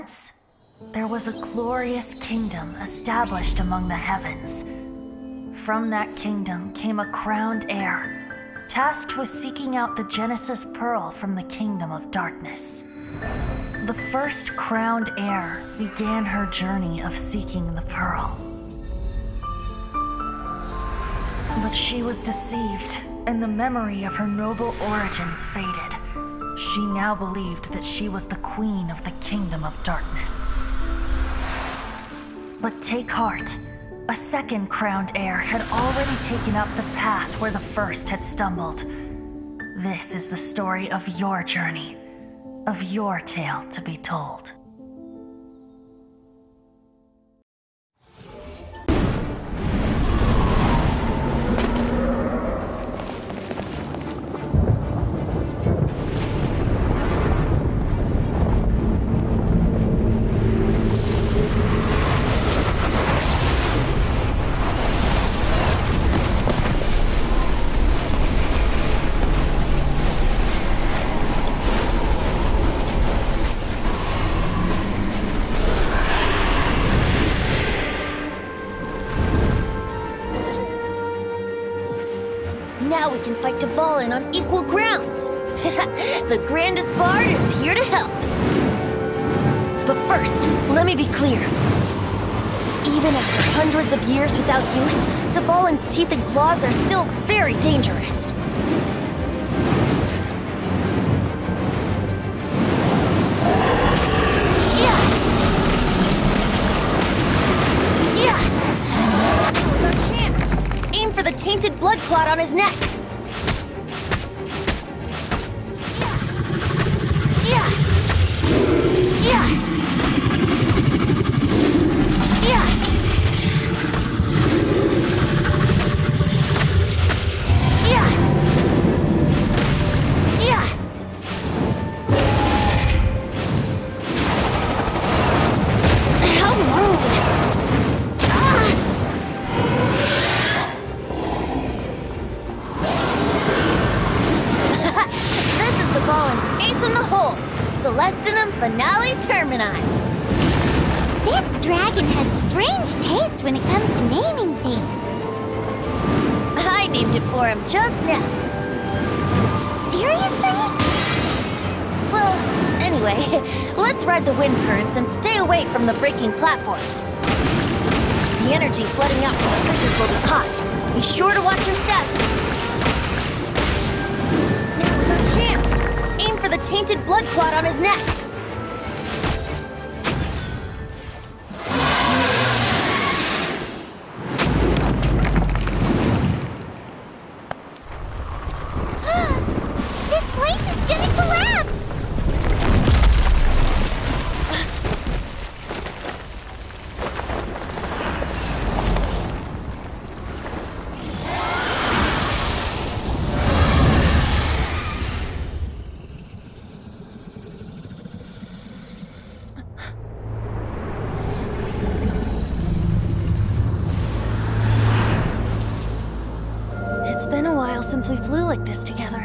Once, there was a glorious kingdom established among the heavens. From that kingdom came a crowned heir, tasked with seeking out the Genesis Pearl from the kingdom of darkness. The first crowned heir began her journey of seeking the pearl. But she was deceived, and the memory of her noble origins faded. She now believed that she was the queen of the kingdom of darkness. But take heart. A second crowned heir had already taken up the path where the first had stumbled. This is the story of your journey, of your tale to be told. Now we can fight Devam on equal grounds. The grandest bard is here to help. But first, let me be clear. Even after hundreds of years without use, Devalin's teeth and claws are still very dangerous. That was our chance. Aim for the tainted blood clot on his neck. Celestinum Finale Termini. This dragon has strange taste when it comes to naming things. I named it for him just now. Seriously? Well, anyway, let's ride the wind currents and stay away from the breaking platforms. The energy flooding out from the fissures will be hot. Be sure to watch your step. Now is our chance. Aim for the tainted blood clot on his neck. This place is gonna collapse! It's been a while since we flew like this together.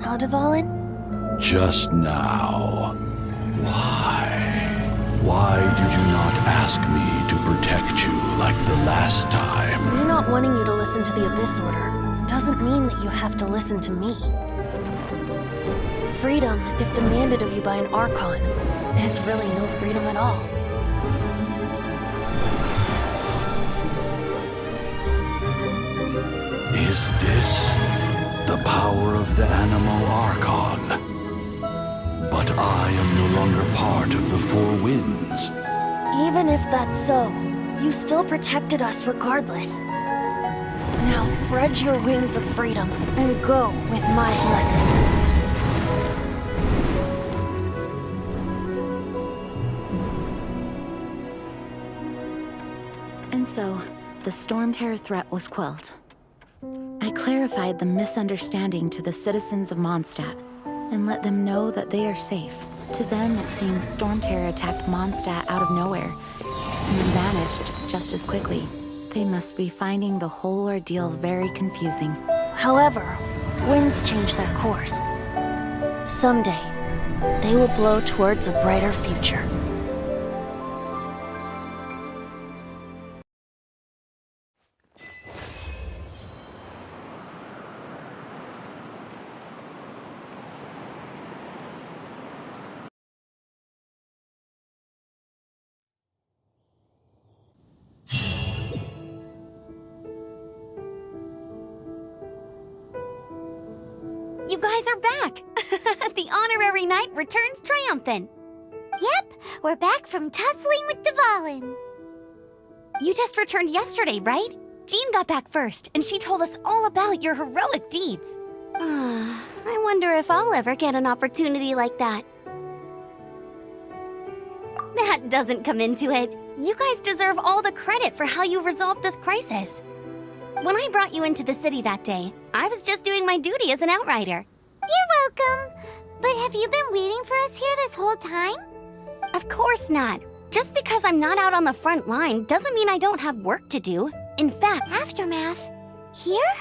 How, Devam? Just now. Why? Why did you not ask me to protect you like the last time? Me not wanting you to listen to the Abyss Order doesn't mean that you have to listen to me. Freedom, if demanded of you by an Archon, is really no freedom at all. Is this the power of the Animal Archon? But I am no longer part of the Four Winds. Even if that's so, you still protected us regardless. Now spread your wings of freedom and go with my blessing. And so, the Storm Terror threat was quelled. I clarified the misunderstanding to the citizens of Mondstadt and let them know that they are safe. To them, it seems Storm Terror attacked Mondstadt out of nowhere and then vanished just as quickly. They must be finding the whole ordeal very confusing. However, winds change their course. Someday, they will blow towards a brighter future. You guys are back! The honorary knight returns triumphant! Yep, we're back from tussling with Dvalin. You just returned yesterday, right? Jean got back first, and she told us all about your heroic deeds. I wonder if I'll ever get an opportunity like that. That doesn't come into it. You guys deserve all the credit for how you resolved this crisis. When I brought you into the city that day, I was just doing my duty as an outrider. You're welcome. But have you been waiting for us here this whole time? Of course not. Just because I'm not out on the front line doesn't mean I don't have work to do. In fact, Aftermath? Here?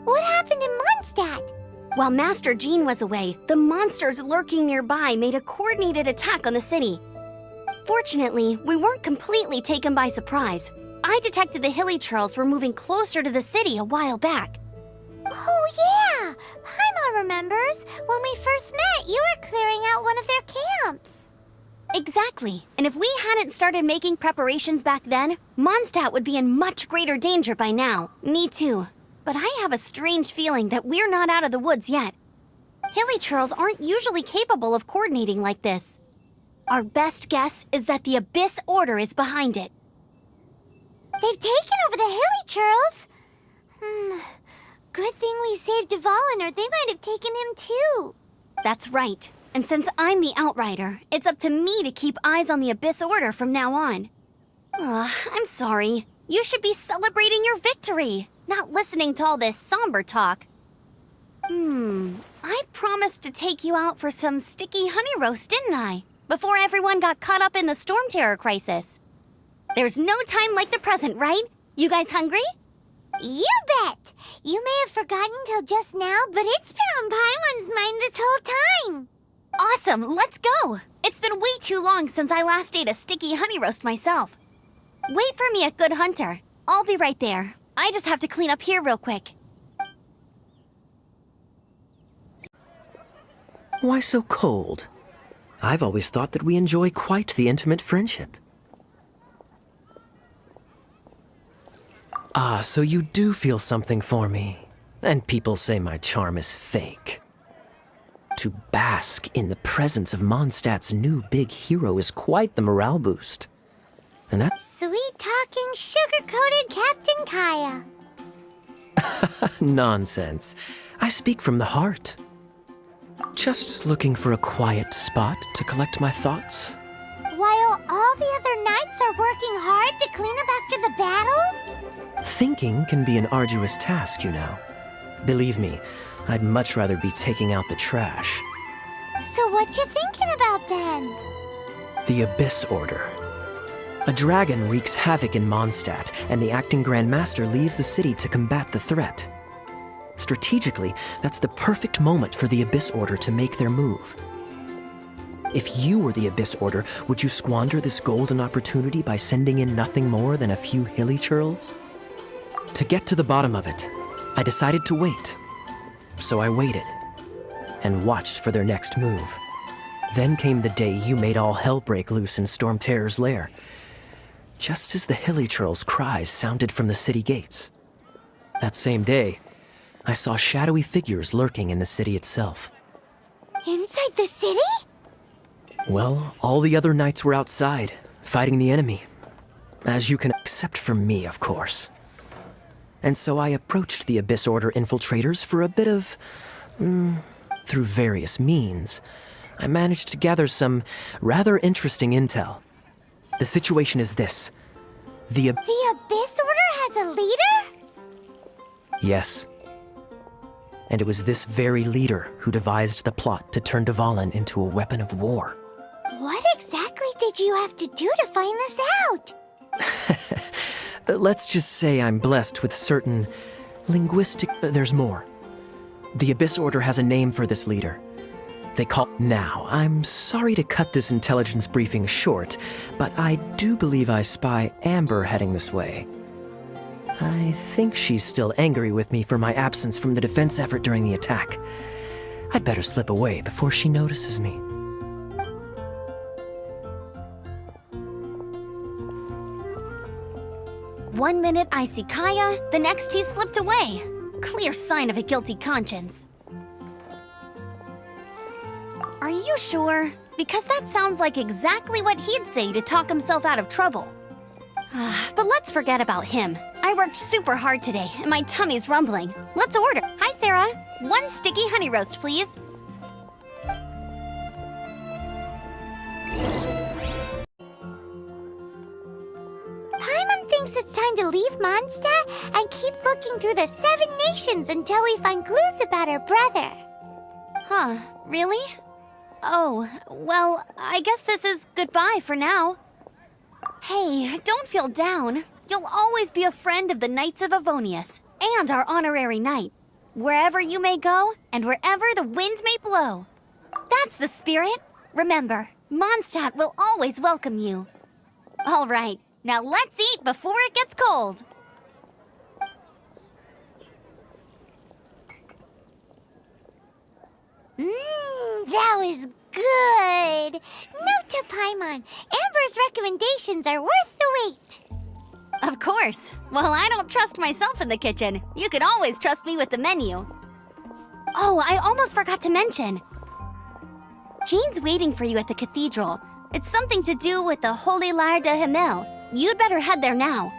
What happened in Mondstadt? while Master Jean was away, the monsters lurking nearby made a coordinated attack on the city. Fortunately, we weren't completely taken by surprise. I detected the hilly churls were moving closer to the city a while back. Oh yeah! Paimon remembers. When we first met, you were clearing out one of their camps. Exactly. And if we hadn't started making preparations back then, Mondstadt would be in much greater danger by now. Me too. But I have a strange feeling that we're not out of the woods yet. Hilly churls aren't usually capable of coordinating like this. Our best guess is that the Abyss Order is behind it. They've taken over the hilly churls. Good thing we saved Dvalin, or they might have taken him too. That's right. And since I'm the Outrider, it's up to me to keep eyes on the Abyss Order from now on. I'm sorry. You should be celebrating your victory, not listening to all this somber talk. I promised to take you out for some sticky honey roast, didn't I? Before everyone got caught up in the storm terror crisis. There's no time like the present, right? You guys hungry? You bet! You may have forgotten till just now, but it's been on Paimon's mind this whole time. Awesome, let's go! It's been way too long since I last ate a sticky honey roast myself. Wait for me at Good Hunter. I'll be right there. I just have to clean up here real quick. Why so cold? I've always thought that we enjoy quite the intimate friendship. Ah, so you do feel something for me. And people say my charm is fake. To bask in the presence of Mondstadt's new big hero is quite the morale boost. And that's Sweet-talking, sugar-coated Captain Kaya. nonsense. I speak from the heart. Just looking for a quiet spot to collect my thoughts. While all the other knights are working hard to clean up after the battle? Thinking can be an arduous task, you know. Believe me, I'd much rather be taking out the trash. So what you thinking about then? The Abyss Order. A dragon wreaks havoc in Mondstadt, and the acting Grand Master leaves the city to combat the threat. Strategically, that's the perfect moment for the Abyss Order to make their move. If you were the Abyss Order, would you squander this golden opportunity by sending in nothing more than a few hilly churls? To get to the bottom of it, I decided to wait. So I waited, and watched for their next move. Then came the day you made all hell break loose in Storm Terror's lair, just as the hilly churls' cries sounded from the city gates. That same day, I saw shadowy figures lurking in the city itself. Inside the city? Well, all the other knights were outside, fighting the enemy. As you can accept from me, of course. And so I approached the Abyss Order infiltrators for a bit of... through various means, I managed to gather some rather interesting intel. The situation is this. The Abyss Order has a leader? Yes. And it was this very leader who devised the plot to turn Dvalin into a weapon of war. What exactly did you have to do to find this out? Let's just say I'm blessed with certain linguistic... there's more. The Abyss Order has a name for this leader. They call... Now, I'm sorry to cut this intelligence briefing short, but I do believe I spy Amber heading this way. I think she's still angry with me for my absence from the defense effort during the attack. I'd better slip away before she notices me. One minute I see Kaya, the next he slipped away. Clear sign of a guilty conscience. you sure? Because that sounds like exactly what he'd say to talk himself out of trouble. But let's forget about him. I worked super hard today, and my tummy's rumbling. Let's order. Hi, Sarah. 1 sticky honey roast, please. Paimon thinks it's time to leave Mondstadt and keep looking through the 7 nations until we find clues about her brother. Huh, really? Oh, well, I guess this is goodbye for now. Hey, don't feel down. You'll always be a friend of the Knights of Avonius, and our honorary knight. Wherever you may go, and wherever the wind may blow. That's the spirit. Remember, Mondstadt will always welcome you. All right, now let's eat before it gets cold. That was good. Note to Paimon, Amber's recommendations are worth the wait. Of course. Well, I don't trust myself in the kitchen. You can always trust me with the menu. Oh, I almost forgot to mention. Jean's waiting for you at the cathedral. It's something to do with the Holy Lyre de Himmel. You'd better head there now.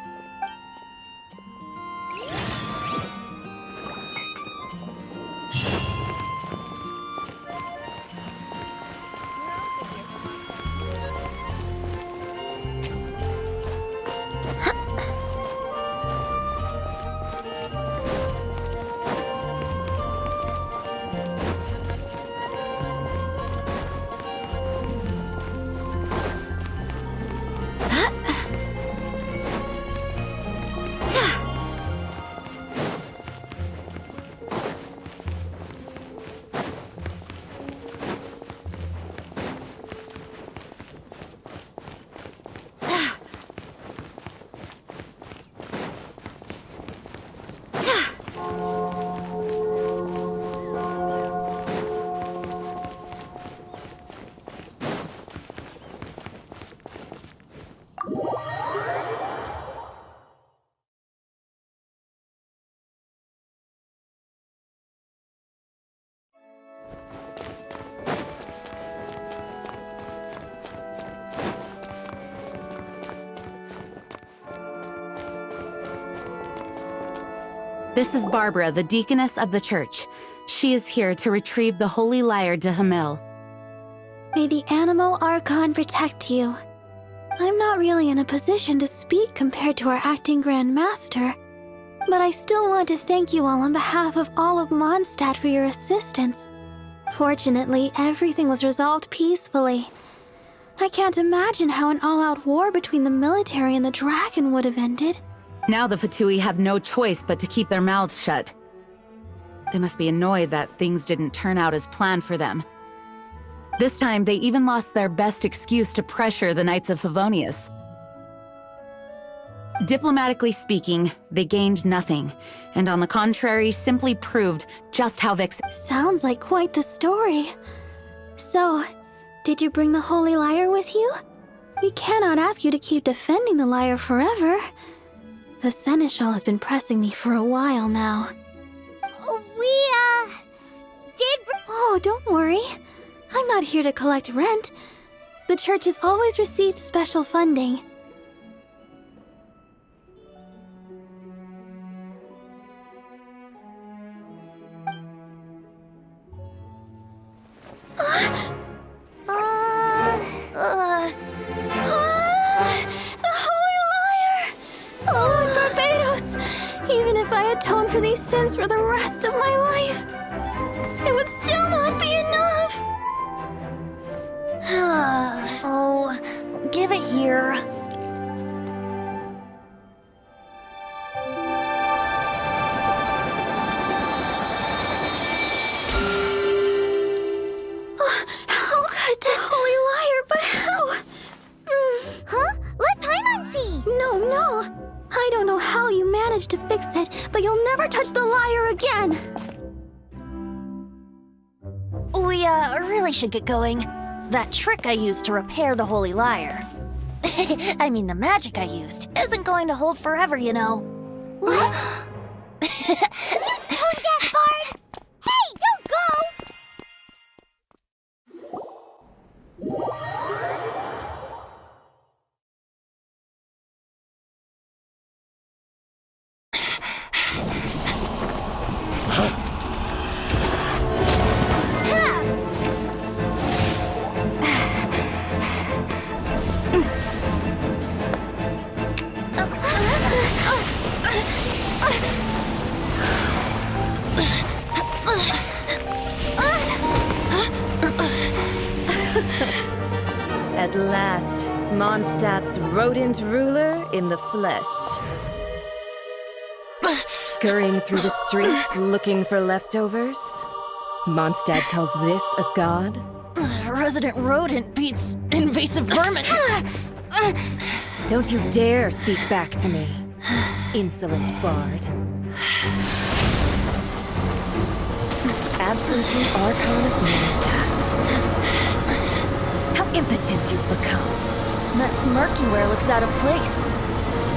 This is Barbara, the deaconess of the church. She is here to retrieve the Holy Lyre de Himmel. May the Animo Archon protect you. I'm not really in a position to speak compared to our acting Grand Master, but I still want to thank you all on behalf of all of Mondstadt for your assistance. Fortunately, everything was resolved peacefully. I can't imagine how an all-out war between the military and the dragon would have ended. Now the Fatui have no choice but to keep their mouths shut. They must be annoyed that things didn't turn out as planned for them. This time, they even lost their best excuse to pressure the Knights of Favonius. Diplomatically speaking, they gained nothing, and on the contrary, simply proved just how Sounds like quite the story. So, did you bring the Holy Lyre with you? We cannot ask you to keep defending the lyre forever. The Seneschal has been pressing me for a while now. We, did... Oh, don't worry. I'm not here to collect rent. The church has always received special funding. The Holy Lyre! Lord Barbados! Even if I atone for these sins for the rest of my life, it would still not be enough! Oh, give it here. How could this Holy Lyre, but how? Huh? Let Paimon see! No. I don't know how you managed to fix it, but you'll never touch the lyre again! We, really should get going. That trick I used to repair the Holy Lyre. I mean, the magic I used isn't going to hold forever, you know. What? Tone deaf, Bard! Hey, don't go! last, Mondstadt's rodent ruler in the flesh. Scurrying through the streets looking for leftovers? Mondstadt calls this a god? Resident rodent beats invasive vermin. Don't you dare speak back to me, insolent bard. Absentee Archon of Mondstadt. How impotent you've become. That smirk you wear looks out of place.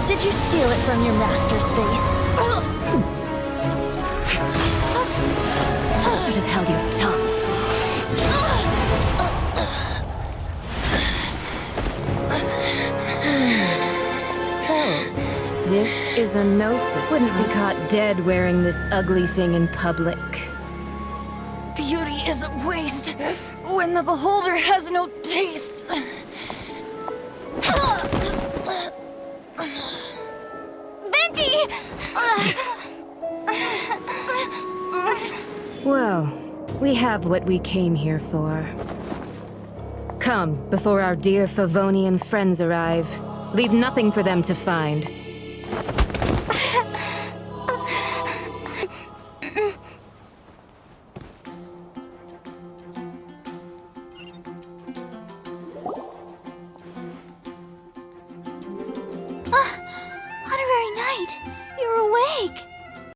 Did you steal it from your master's face? You should have held your tongue. So, this is a gnosis. Wouldn't be caught dead wearing this ugly thing in public. Beauty is a waste when the beholder has no taste. Venti! Well, we have what we came here for. Come, before our dear Favonian friends arrive. Leave nothing for them to find. Honorary Knight!